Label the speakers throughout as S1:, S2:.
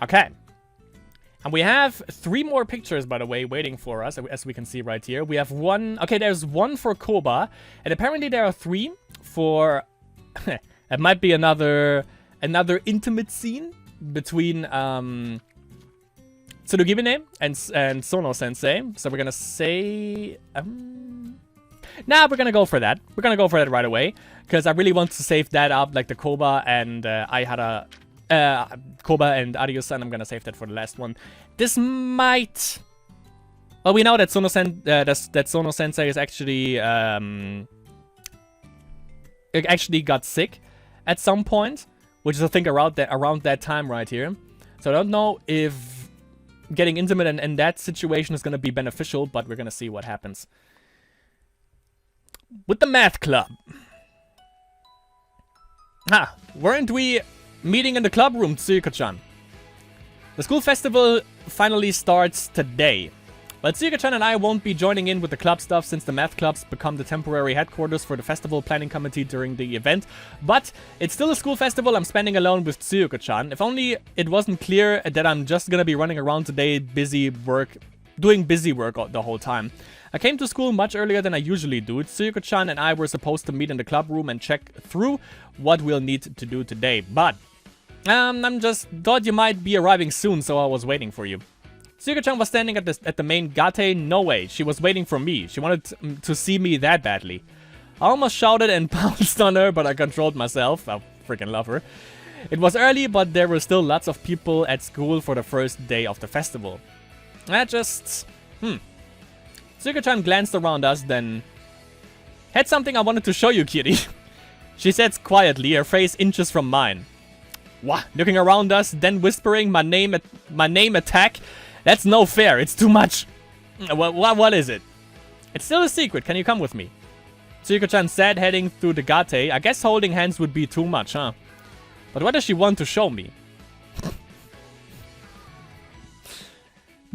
S1: Okay. And we have 3 more pictures, by the way, waiting for us, as we can see right here. We have 1... Okay, there's 1 for Koba. And apparently there are 3 for... It might be another intimate scene between Tsurugibine and Sono-sensei. So we're gonna say... Nah, we're gonna go for that. We're gonna go for that right away. Because I really want to save that up, like the Koba and Aihara... Koba and Arius-san, I'm gonna save that for the last one. This might... Well, we know that Sono-sensei is actually... actually got sick at some point. Which is, I think, around that time right here. So I don't know if getting intimate in that situation is gonna be beneficial, but we're gonna see what happens. With the math club. Weren't we... meeting in the club room, Tsuyuka-chan? The school festival finally starts today. But Tsuyuka-chan and I won't be joining in with the club stuff since the math clubs become the temporary headquarters for the festival planning committee during the event. But it's still a school festival I'm spending alone with Tsuyuka-chan. If only it wasn't clear that I'm just gonna be running around today doing busy work the whole time. I came to school much earlier than I usually do. Tsuyuka-chan and I were supposed to meet in the club room and check through what we'll need to do today. But I'm just thought you might be arriving soon, so I was waiting for you. Tsuyuka-chan was standing at the main gate. No way, she was waiting for me. She wanted to see me that badly. I almost shouted and pounced on her, but I controlled myself. I freaking love her. It was early, but there were still lots of people at school for the first day of the festival. Tsuyuka-chan glanced around us, then... Had something I wanted to show you, Kiri. She said quietly, her face inches from mine. What? Looking around us, then whispering my name attack? That's no fair, it's too much. What is it? It's still a secret, can you come with me? Tsuyuka-chan said, heading through the gate. I guess holding hands would be too much, huh? But what does she want to show me?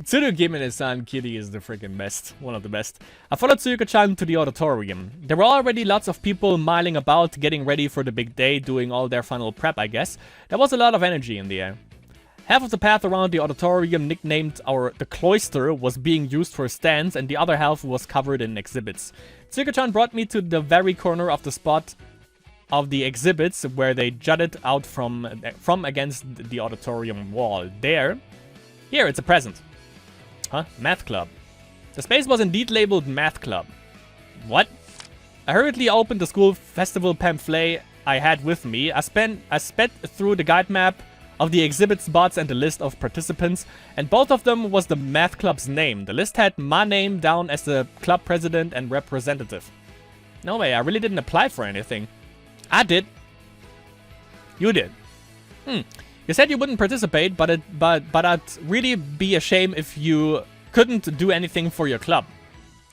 S1: Tsurugibine-san Kiri is the freaking best. One of the best. I followed Tsuyuka-chan to the auditorium. There were already lots of people miling about, getting ready for the big day, doing all their final prep, I guess. There was a lot of energy in the air. Half of the path around the auditorium, nicknamed the cloister, was being used for stands, and the other half was covered in exhibits. Tsuyuka-chan brought me to the very corner of the spot of the exhibits, where they jutted out from against the auditorium wall. Here, it's a present. Huh? Math Club. The space was indeed labeled Math Club. What? I hurriedly opened the school festival pamphlet I had with me. I sped through the guide map of the exhibit spots and the list of participants, and both of them was the Math Club's name. The list had my name down as the club president and representative. No way, I really didn't apply for anything. I did. You did. You said you wouldn't participate, but I'd really be a shame if you couldn't do anything for your club.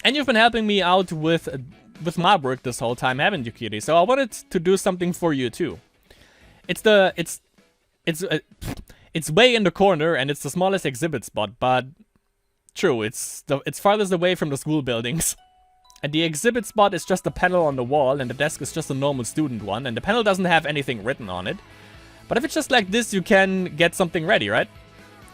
S1: And you've been helping me out with my work this whole time, haven't you, Kiri? So I wanted to do something for you too. It's way in the corner and it's the smallest exhibit spot, but true, it's farthest away from the school buildings. And the exhibit spot is just a panel on the wall, and the desk is just a normal student one, and the panel doesn't have anything written on it. But if it's just like this, you can get something ready, right?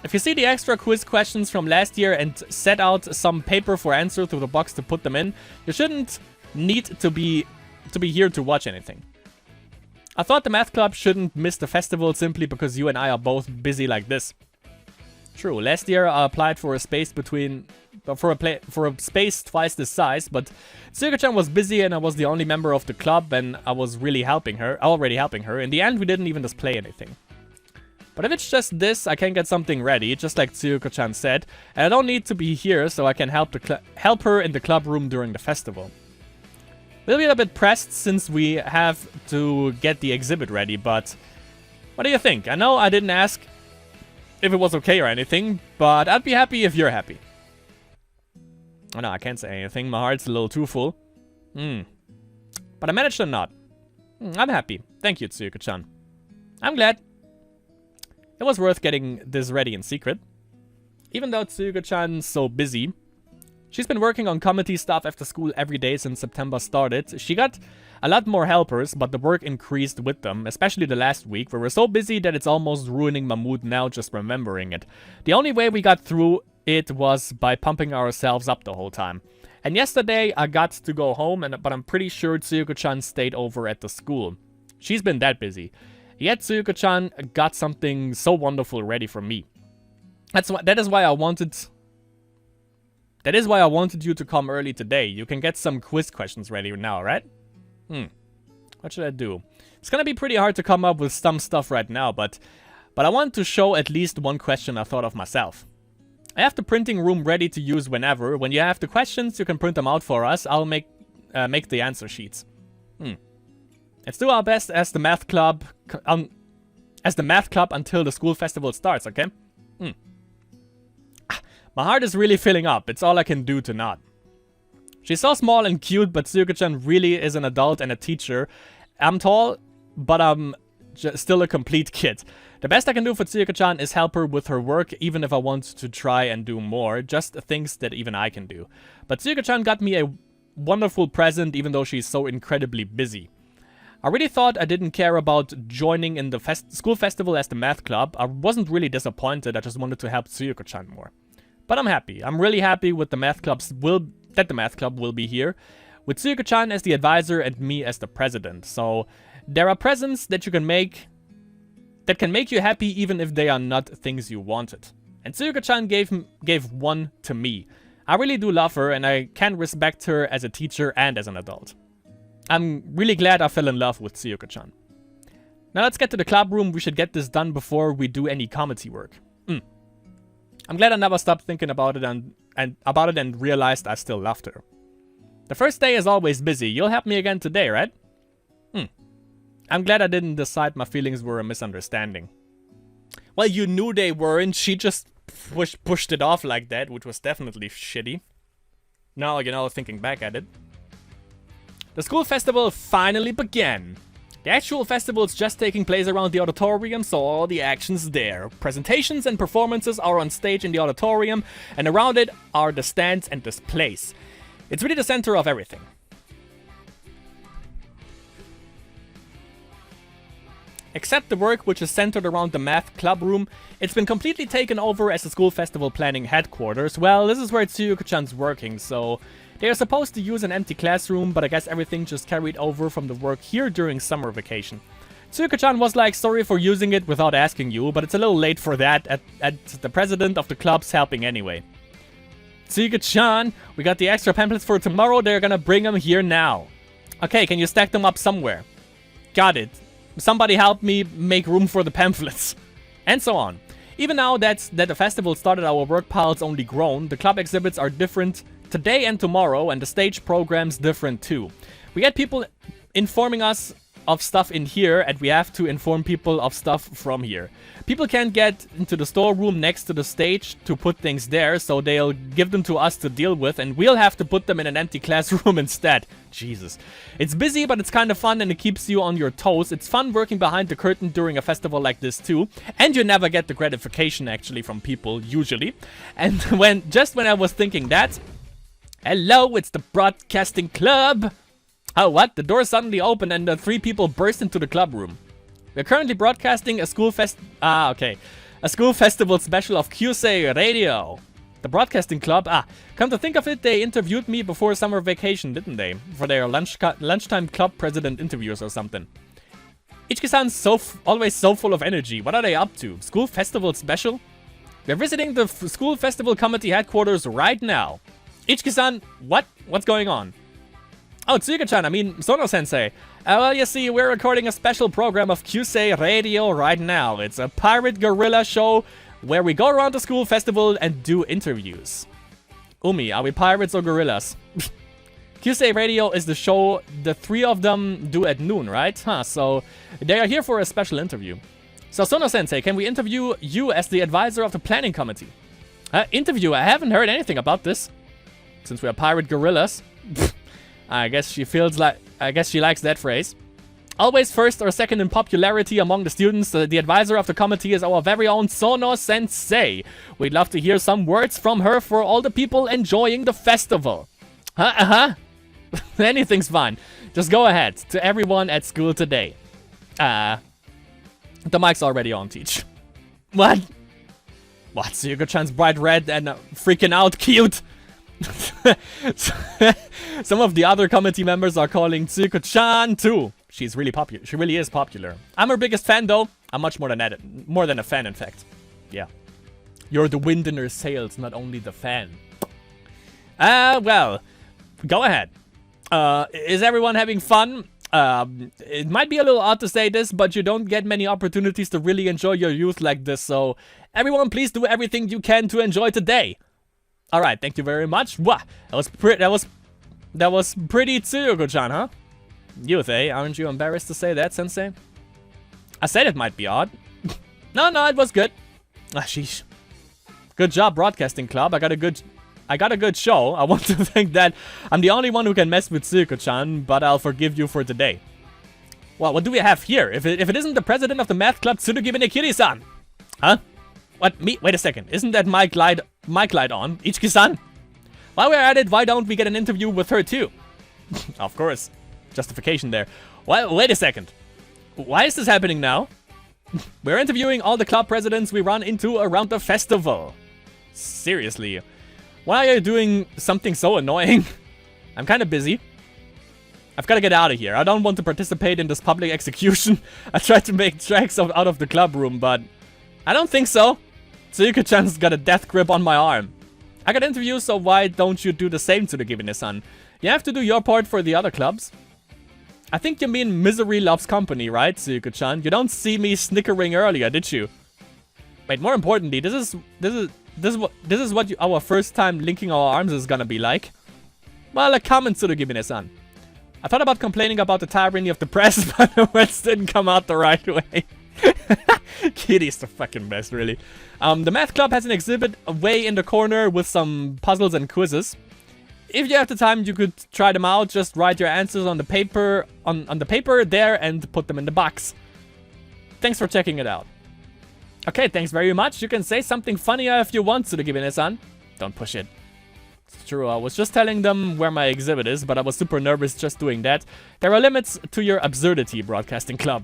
S1: If you see the extra quiz questions from last year and set out some paper for answer through the box to put them in, you shouldn't need to be here to watch anything. I thought the math club shouldn't miss the festival simply because you and I are both busy like this. True, last year I applied for a space for a space twice this size, but Tsuyuka-chan was busy and I was the only member of the club, and I was already helping her. In the end, we didn't even display anything. But if it's just this, I can get something ready, just like Tsuyuka-chan said, and I don't need to be here, so I can help her in the club room during the festival. We'll be a bit pressed since we have to get the exhibit ready, but what do you think? I know I didn't ask if it was okay or anything, but I'd be happy if you're happy. Oh no, I can't say anything. My heart's a little too full. But I managed to not. I'm happy. Thank you, Tsuyuka-chan. I'm glad. It was worth getting this ready in secret. Even though Tsuyuka-chan's so busy, She's been working on committee stuff after school every day since September started. She got a lot more helpers, but the work increased with them, especially the last week. We were so busy that it's almost ruining my mood now just remembering it. The only way we got through it was by pumping ourselves up the whole time. And yesterday I got to go home, but I'm pretty sure Tsuyuko-chan stayed over at the school. She's been that busy. Yet Tsuyuko-chan got something so wonderful ready for me. That is why I wanted you to come early today. You can get some quiz questions ready now, right? What should I do? It's gonna be pretty hard to come up with some stuff right now, but I want to show at least one question I thought of myself. I have the printing room ready to use whenever. When you have the questions, you can print them out for us. I'll make the answer sheets. Let's do our best as the math club until the school festival starts, okay? My heart is really filling up. It's all I can do to not. She's so small and cute, but Tsuyuko-chan really is an adult and a teacher. I'm tall, but I'm still a complete kid. The best I can do for Tsuyuko-chan is help her with her work, even if I want to try and do more. Just things that even I can do. But Tsuyuko-chan got me a wonderful present, even though she's so incredibly busy. I really thought I didn't care about joining in the school festival as the math club. I wasn't really disappointed. I just wanted to help Tsuyuko-chan more. But I'm happy. I'm really happy with the math club will be here, with Tsuyuko-chan as the advisor and me as the president. So there are presents that you can make that can make you happy even if they are not things you wanted. And Tsuyuko-chan gave one to me. I really do love her, and I can respect her as a teacher and as an adult. I'm really glad I fell in love with Tsuyuko-chan. Now let's get to the club room. We should get this done before we do any committee work. I'm glad I never stopped thinking about it and realized I still loved her. The first day is always busy. You'll help me again today, right? I'm glad I didn't decide my feelings were a misunderstanding. Well, you knew they weren't. She just pushed it off like that, which was definitely shitty. Now, you know, thinking back at it. The school festival finally began. The actual festival is just taking place around the auditorium, so all the action's there. Presentations and performances are on stage in the auditorium, and around it are the stands and displays. It's really the center of everything. Except the work, which is centered around the math club room, it's been completely taken over as the school festival planning headquarters. Well, this is where Tsuyuko-chan's working, so they are supposed to use an empty classroom, but I guess everything just carried over from the work here during summer vacation. Tsuyuko-chan was like, sorry for using it without asking you, but it's a little late for that, at the president of the club's helping anyway. Tsuyuko-chan, we got the extra pamphlets for tomorrow, they're gonna bring them here now. Okay, can you stack them up somewhere? Got it. Somebody help me make room for the pamphlets. And so on. Even now that the festival started, our work pile's only grown. The club exhibits are different today and tomorrow, and the stage program's different too. We get people informing us of stuff in here, and we have to inform people of stuff from here. People can't get into the storeroom next to the stage to put things there, so they'll give them to us to deal with, and we'll have to put them in an empty classroom instead. Jesus. It's busy, but it's kind of fun, and it keeps you on your toes. It's fun working behind the curtain during a festival like this too, and you never get the gratification actually from people, usually. And when I was thinking that, hello, it's the broadcasting club! Oh, what? The door suddenly opened and the 3 people burst into the club room. We're currently broadcasting a school a school festival special of Kyusei Radio. The broadcasting club? Come to think of it, they interviewed me before summer vacation, didn't they? For their lunchtime club president interviews or something. Ichiki-san's always so full of energy. What are they up to? School festival special? We're visiting the school festival committee headquarters right now. Ichiki-san, what? What's going on? Oh, Tsuyuko-chan, I mean, Sono-sensei. Well, you see, we're recording a special program of Kyusei Radio right now. It's a pirate guerrilla show where we go around the school festival and do interviews. Umi, are we pirates or gorillas? Kyusei Radio is the show the 3 of them do at noon, right? So they are here for a special interview. So Sono-sensei, can we interview you as the advisor of the planning committee? Interview? I haven't heard anything about this. Since we are pirate gorillas. I guess she likes that phrase. Always first or second in popularity among the students, the advisor of the committee is our very own Sono Sensei. We'd love to hear some words from her for all the people enjoying the festival. Anything's fine. Just go ahead. To everyone at school today. The mic's already on, Teach. What? What? Tsuyuko-chan's bright red and freaking out cute. Some of the other committee members are calling Tsuyuko-chan too. She's really popular. She really is popular. I'm her biggest fan though. I'm much more than that. More than a fan, in fact. Yeah. You're the wind in her sails, not only the fan. Well, go ahead. Is everyone having fun? It might be a little odd to say this, but you don't get many opportunities to really enjoy your youth like this, so everyone please do everything you can to enjoy today. Alright, thank you very much. Wow, that was pretty Tsuyuko-chan, huh? Youth, eh? Aren't you embarrassed to say that, Sensei? I said it might be odd. No, it was good. Ah, sheesh. Good job, Broadcasting Club. I got a good show. I want to think that I'm the only one who can mess with Tsuyuko-chan, but I'll forgive you for today. Well, what do we have here? If it isn't the president of the math club, Tsurugibine Kiri-san. Huh? What? Me? Wait a second. Isn't that mic light on? Ichiki-san? While we're at it, why don't we get an interview with her too? Of course. Justification there. Well, wait a second. Why is this happening now? We're interviewing all the club presidents we run into around the festival. Seriously. Why are you doing something so annoying? I'm kind of busy. I've got to get out of here. I don't want to participate in this public execution. I tried to make tracks out of the club room, but I don't think so. Tsuyuko-chan's got a death grip on my arm. I got interviews, so why don't you do the same to the Gibine-san? You have to do your part for the other clubs. I think you mean misery loves company, right, Tsuyuko-chan? You don't see me snickering earlier, did you? Wait, more importantly, this is what our first time linking our arms is gonna be like. Well, a comment to the Gibine-san. I thought about complaining about the tyranny of the press, but the words didn't come out the right way. Kiri's the fucking best, really. The math club has an exhibit way in the corner with some puzzles and quizzes. If you have the time, you could try them out. Just write your answers on the paper on the paper there and put them in the box. Thanks for checking it out. Okay, thanks very much. You can say something funnier if you want to the Gibine-san. Don't push it. It's true, I was just telling them where my exhibit is, but I was super nervous just doing that. There are limits to your absurdity, Broadcasting Club.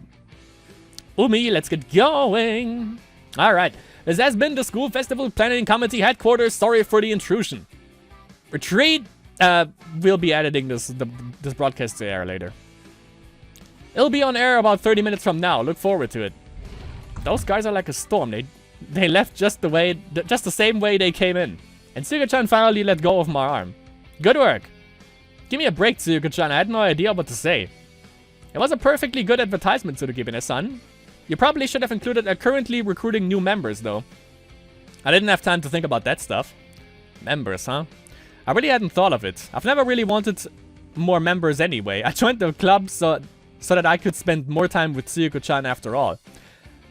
S1: Umi, let's get going. Alright, this has been the School Festival Planning Committee Headquarters. Sorry for the intrusion. Retreat. We'll be editing this broadcast to air later. It'll be on air about 30 minutes from now. Look forward to it. Those guys are like a storm. They left just the same way they came in. And Tsuyuko-chan finally let go of my arm. Good work. Give me a break, Tsuyuko-chan. I had no idea what to say. It was a perfectly good advertisement to the Gibine-san. You probably should have included currently recruiting new members, though. I didn't have time to think about that stuff. Members, huh? I really hadn't thought of it. I've never really wanted more members anyway. I joined the club so that I could spend more time with Tsuyuko-chan after all.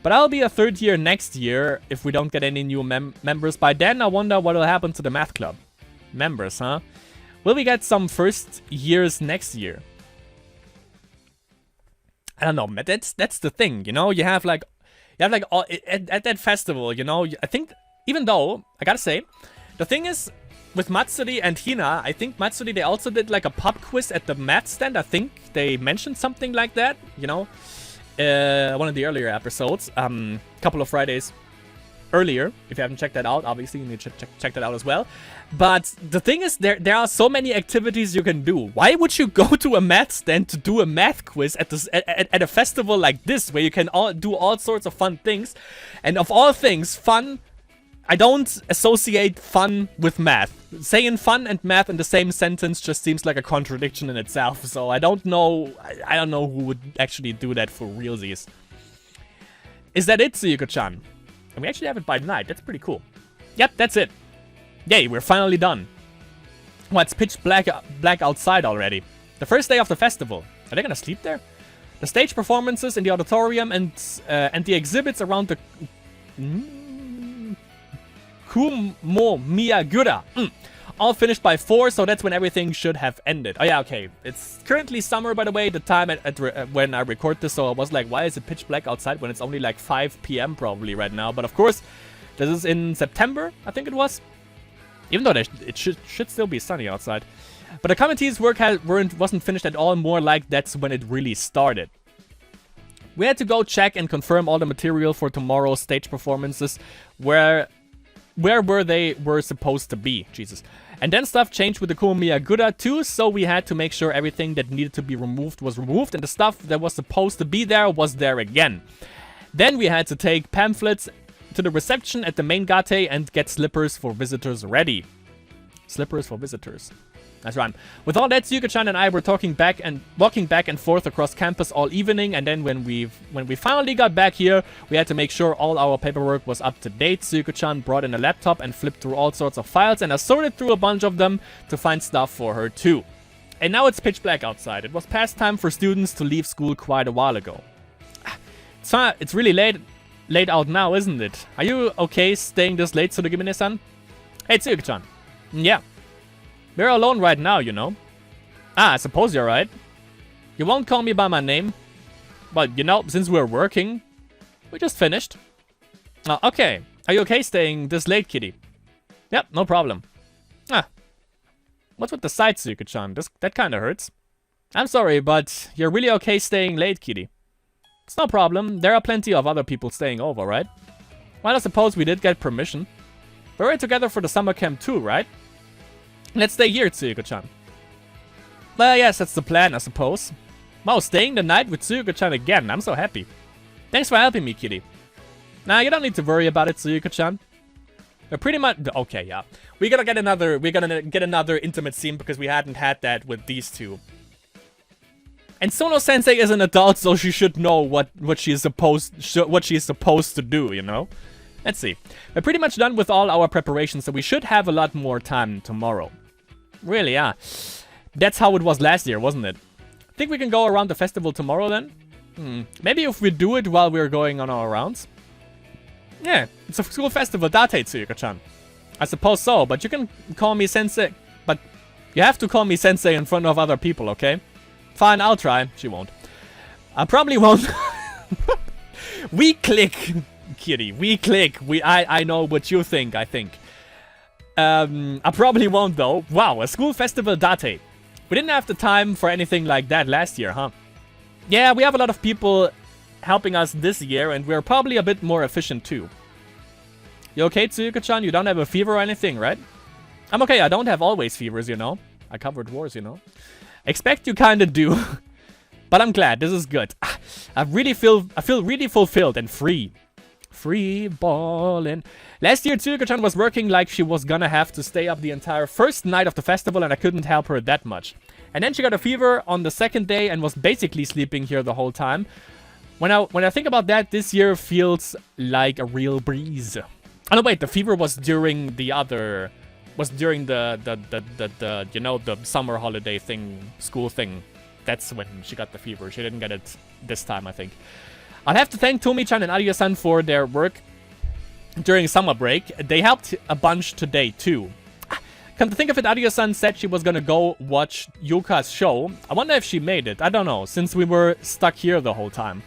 S1: But I'll be a third year next year if we don't get any new members. By then, I wonder what will happen to the math club. Members, huh? Will we get some first years next year? I don't know. That's the thing, you know. You have like all, at that festival, you know. I think even though I gotta say, the thing is. With Matsuri and Hina, I think Matsuri, they also did like a pub quiz at the math stand. I think they mentioned something like that, you know. One of the earlier episodes, couple of Fridays earlier. If you haven't checked that out, obviously you need to check that out as well. But the thing is, there are so many activities you can do. Why would you go to a math stand to do a math quiz at a festival like this, where you can do all sorts of fun things? And of all things, fun... I don't associate fun with math. Saying fun and math in the same sentence just seems like a contradiction in itself. So I don't know who would actually do that for realsies. Is that it, Tsuyuko-chan? And we actually have it by night. That's pretty cool. Yep, that's it. Yay, we're finally done. Well, it's pitch black outside already. The first day of the festival. Are they gonna sleep there? The stage performances in the auditorium and the exhibits around the... Kumo Miyagura all finished by 4, so that's when everything should have ended. Oh yeah, okay. It's currently summer, by the way, the time when I record this, so I was like, why is it pitch black outside when it's only like 5 p.m. probably right now? But of course, this is in September, I think it was. Even though it should still be sunny outside. But the committee's work wasn't finished at all, more like that's when it really started. We had to go check and confirm all the material for tomorrow's stage performances, where they were supposed to be. Jesus. And then stuff changed with the Kumiya Gura too, so we had to make sure everything that needed to be removed was removed, and the stuff that was supposed to be there was there again. Then we had to take pamphlets to the reception at the main gate and get slippers for visitors ready. Slippers for visitors. That's right. With all that, Tsuyuka-chan and I were walking back and forth across campus all evening, and then when we finally got back here, we had to make sure all our paperwork was up to date. Tsuyuka-chan brought in a laptop and flipped through all sorts of files, and I sorted through a bunch of them to find stuff for her too. And now it's pitch black outside. It was past time for students to leave school quite a while ago. It's really late out now, isn't it? Are you okay staying this late, Tsurugimine-san? Hey, Tsuyuka-chan. Yeah. We're alone right now, you know. I suppose you're right. You won't call me by my name. But, you know, since we're working, we just finished. Okay. Are you okay staying this late, kitty? Yep, no problem. What's with the side, Tsuyuka-chan? That kinda hurts. I'm sorry, but you're really okay staying late, kitty. It's no problem. There are plenty of other people staying over, right? Well, I suppose we did get permission. We're together for the summer camp too, right? Let's stay here, Tsuyuka-chan. Well, yes, that's the plan, I suppose. Wow, staying the night with Tsuyuka-chan again. I'm so happy. Thanks for helping me, kitty. Nah, you don't need to worry about it, Tsuyuka-chan. We're pretty much... Okay, yeah. We're gonna get another intimate scene because we hadn't had that with these two. And Sono-sensei is an adult, so she should know what she is supposed to do, you know? Let's see. We're pretty much done with all our preparations, so we should have a lot more time tomorrow. Really, yeah. That's how it was last year, wasn't it? Think we can go around the festival tomorrow then? Maybe if we do it while we're going on our rounds? Yeah, it's a school festival, Date, Tsuyuka-chan. I suppose so, but you can call me sensei. But you have to call me sensei in front of other people, okay? Fine, I'll try. She won't. I probably won't. We click, Kiri. We click. I know what you think, I think. I probably won't, though. Wow, a school festival Date. We didn't have the time for anything like that last year, huh? Yeah, we have a lot of people helping us this year, and we're probably a bit more efficient, too. You okay, Tsuyuka-chan? You don't have a fever or anything, right? I'm okay. I don't have always fevers, you know. I covered wars, you know. Expect you kinda do. But I'm glad. This is good. I feel really fulfilled and free. Free ballin'. Last year, Tsuyuka-chan was working like she was gonna have to stay up the entire first night of the festival, and I couldn't help her that much. And then she got a fever on the second day and was basically sleeping here the whole time. When I think about that, this year feels like a real breeze. Oh no, wait, the fever was during the other... Was during the you know, the summer holiday thing, school thing. That's when she got the fever. She didn't get it this time, I think. I'll have to thank Tomi-chan and Arya-san for their work during summer break. They helped a bunch today, too. Come to think of it, Arya-san said she was gonna go watch Yuka's show. I wonder if she made it. I don't know, since we were stuck here the whole time.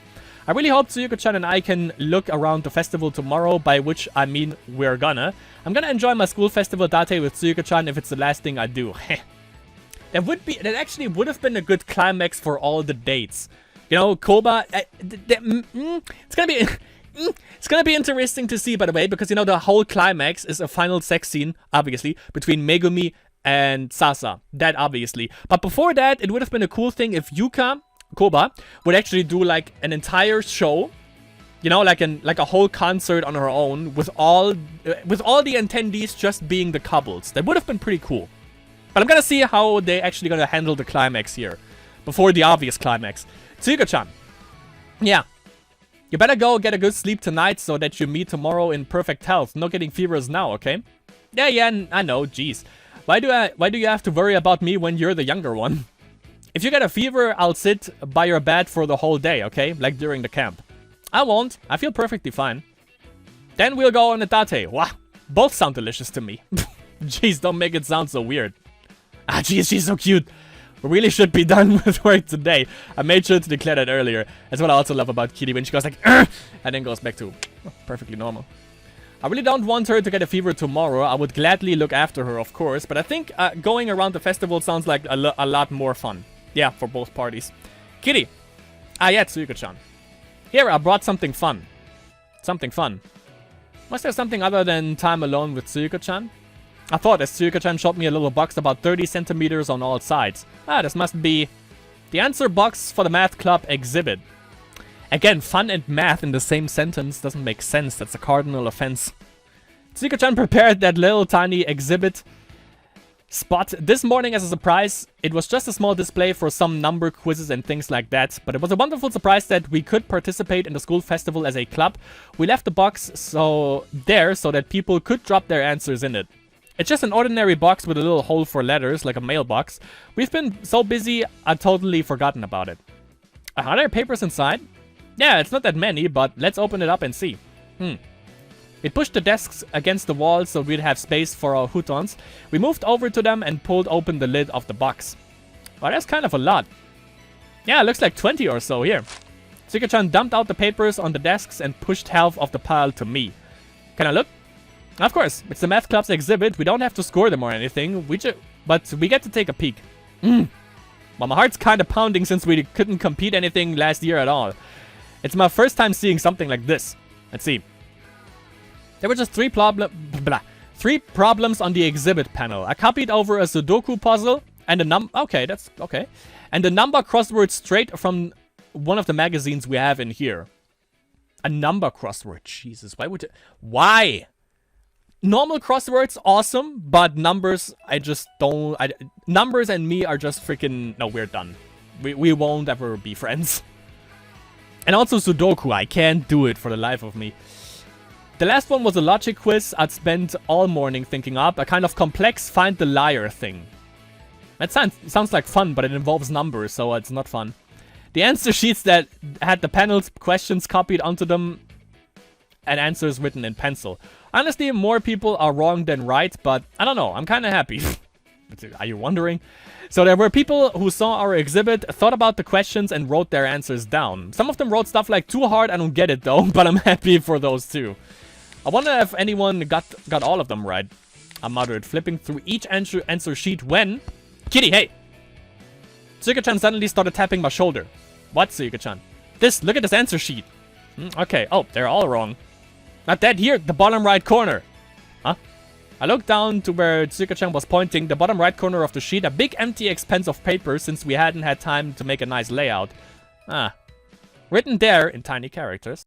S1: I really hope Tsuyuka-chan and I can look around the festival tomorrow, by which I mean we're gonna. I'm gonna enjoy my school festival Date with Tsuyuka-chan if it's the last thing I do. That actually would have been a good climax for all the dates. You know, Koba, it's gonna be interesting to see, by the way, because, you know, the whole climax is a final sex scene, obviously, between Megumi and Sasa. That, obviously. But before that, it would have been a cool thing if Koba would actually do, like, an entire show, you know, like a whole concert on her own, with all the attendees just being the couples. That would have been pretty cool. But I'm gonna see how they actually gonna handle the climax here, before the obvious climax. Tsuyuka-chan. Yeah. You better go get a good sleep tonight so that you meet tomorrow in perfect health. No getting fevers now, okay? Yeah, I know, jeez. Why do you have to worry about me when you're the younger one? If you get a fever, I'll sit by your bed for the whole day, okay? Like during the camp. I won't. I feel perfectly fine. Then we'll go on a date. Wow. Both sound delicious to me. Jeez, don't make it sound so weird. Ah, jeez, she's so cute. We really should be done with work today. I made sure to declare that earlier. That's what I also love about Kiri, when she goes like, "Ugh," and then goes back to perfectly normal. I really don't want her to get a fever tomorrow. I would gladly look after her, of course, but I think going around the festival sounds like a lot more fun. Yeah, for both parties. Kiri. Ah, yeah, Tsuyuko-chan. Here, I brought something fun. Something fun. Was there something other than time alone with Tsuyuko-chan? I thought, as Tsuyuko-chan showed me a little box about 30 centimeters on all sides. Ah, this must be the answer box for the math club exhibit. Again, fun and math in the same sentence doesn't make sense. That's a cardinal offense. Tsuyuko-chan prepared that little tiny exhibit spot this morning as a surprise. It was just a small display for some number quizzes and things like that, but it was a wonderful surprise that we could participate in the school festival as a club. We left the box so that people could drop their answers in it. It's just an ordinary box with a little hole for letters, like a mailbox. We've been so busy, I've totally forgotten about it. Are there papers inside? Yeah, it's not that many, but let's open it up and see. We pushed the desks against the wall so we'd have space for our futons. We moved over to them and pulled open the lid of the box. Well, that's kind of a lot. Yeah, it looks like 20 or so here. Tsuyuko-chan dumped out the papers on the desks and pushed half of the pile to me. Can I look? Of course, it's the math club's exhibit. We don't have to score them or anything, but we get to take a peek. Well, my heart's kind of pounding since we couldn't compete anything last year at all. It's my first time seeing something like this. Let's see. There were just three problems on the exhibit panel. I copied over a Sudoku puzzle and a okay, that's okay. And a number crossword straight from one of the magazines we have in here. A number crossword. Jesus, why? Normal crosswords, awesome, but numbers, I just don't... numbers and me are just freaking... No, we're done. We won't ever be friends. And also Sudoku, I can't do it for the life of me. The last one was a logic quiz I'd spent all morning thinking up, a kind of complex find the liar thing. That sounds like fun, but it involves numbers, so it's not fun. The answer sheets that had the panel's questions copied onto them and answers written in pencil. Honestly, more people are wrong than right, but I don't know, I'm kind of happy. Are you wondering? So there were people who saw our exhibit, thought about the questions, and wrote their answers down. Some of them wrote stuff like, too hard, I don't get it though, but I'm happy for those too. I wonder if anyone got all of them right. I muttered, flipping through each answer sheet when... Kiri, hey! Tsuyuko-chan suddenly started tapping my shoulder. What, Tsuyuko-chan? Look at this answer sheet. Okay, oh, they're all wrong. Not that here, the bottom right corner. Huh? I looked down to where Tsuyuko-chan was pointing, the bottom right corner of the sheet, a big empty expanse of paper since we hadn't had time to make a nice layout. Written there, in tiny characters,